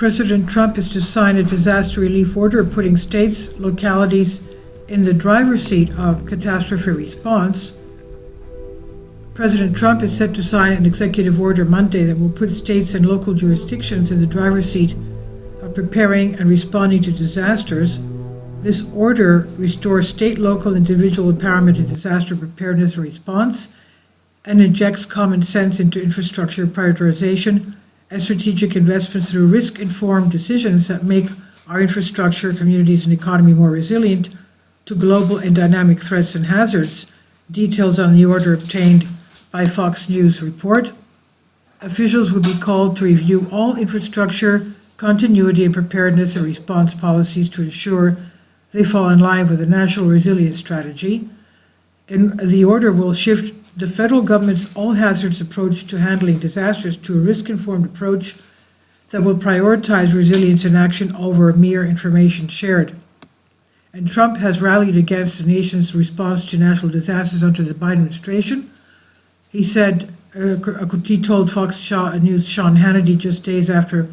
President Trump is to sign a disaster relief order putting states, localities in the driver's seat of catastrophe response. President Trump is set to sign an executive order Monday that will put states and local jurisdictions in the driver's seat of preparing and responding to disasters. This order restores state, local, individual empowerment in disaster preparedness and response and injects common sense into infrastructure prioritization and strategic investments through risk-informed decisions that make our infrastructure, communities, and economy more resilient to global and dynamic threats and hazards. Details on the order obtained by Fox News report. Officials will be called to review all infrastructure, continuity, and preparedness and response policies to ensure they fall in line with the National Resilience Strategy. And the order will shift the federal government's all-hazards approach to handling disasters to a risk-informed approach that will prioritize resilience in action over mere information shared. And Trump has rallied against the nation's response to natural disasters under the Biden administration. He said, he told Fox News' Sean Hannity just days after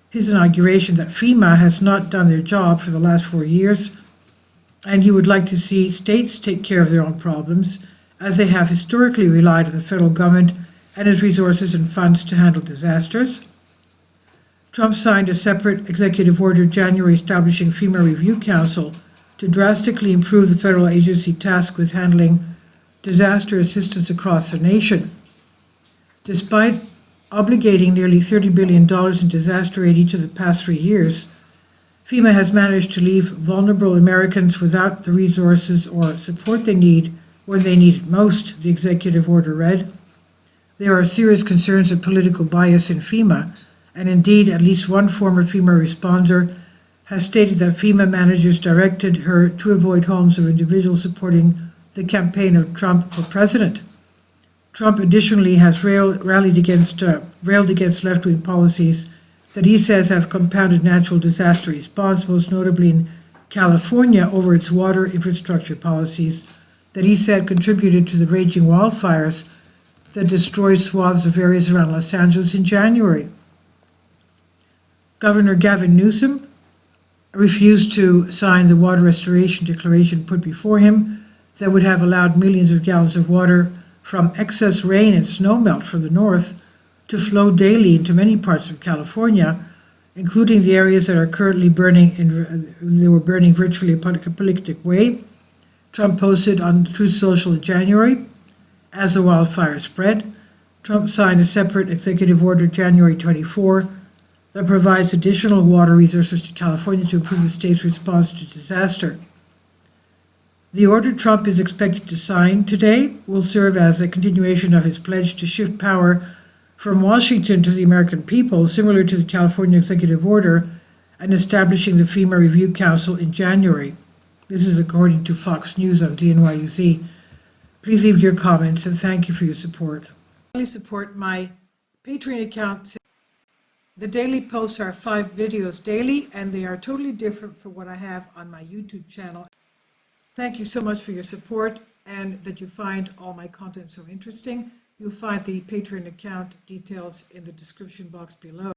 his inauguration that FEMA has not done their job for the last 4 years, and he would like to see states take care of their own problems, as they have historically relied on the federal government and its resources and funds to handle disasters. Trump signed a separate executive order January establishing FEMA Review Council to drastically improve the federal agency tasked with handling disaster assistance across the nation. Despite obligating nearly $30 billion in disaster aid each of the past 3 years, FEMA has managed to leave vulnerable Americans without the resources or support they need when they need it most, the executive order read. There are serious concerns of political bias in FEMA, and indeed at least one former FEMA responder has stated that FEMA managers directed her to avoid homes of individuals supporting the campaign of Trump for president. Trump additionally has railed against left-wing policies that he says have compounded natural disaster response, most notably in California over its water infrastructure policies that he said contributed to the raging wildfires that destroyed swaths of areas around Los Angeles in January. Governor Gavin Newsom refused to sign the water restoration declaration put before him that would have allowed millions of gallons of water from excess rain and snowmelt from the north to flow daily into many parts of California, including the areas that are currently burning virtually apocalyptic way. Trump posted on Truth Social in January. As the wildfire spread, Trump signed a separate executive order January 24 that provides additional water resources to California to improve the state's response to disaster. The order Trump is expected to sign today will serve as a continuation of his pledge to shift power from Washington to the American people, similar to the California executive order and establishing the FEMA Review Council in January. This is according to Fox News on DNYUZ. Please leave your comments and thank you for your support. Please support my Patreon account. The daily posts are 5 videos daily, and they are totally different from what I have on my YouTube channel. Thank you so much for your support and that you find all my content so interesting. You'll find the Patreon account details in the description box below.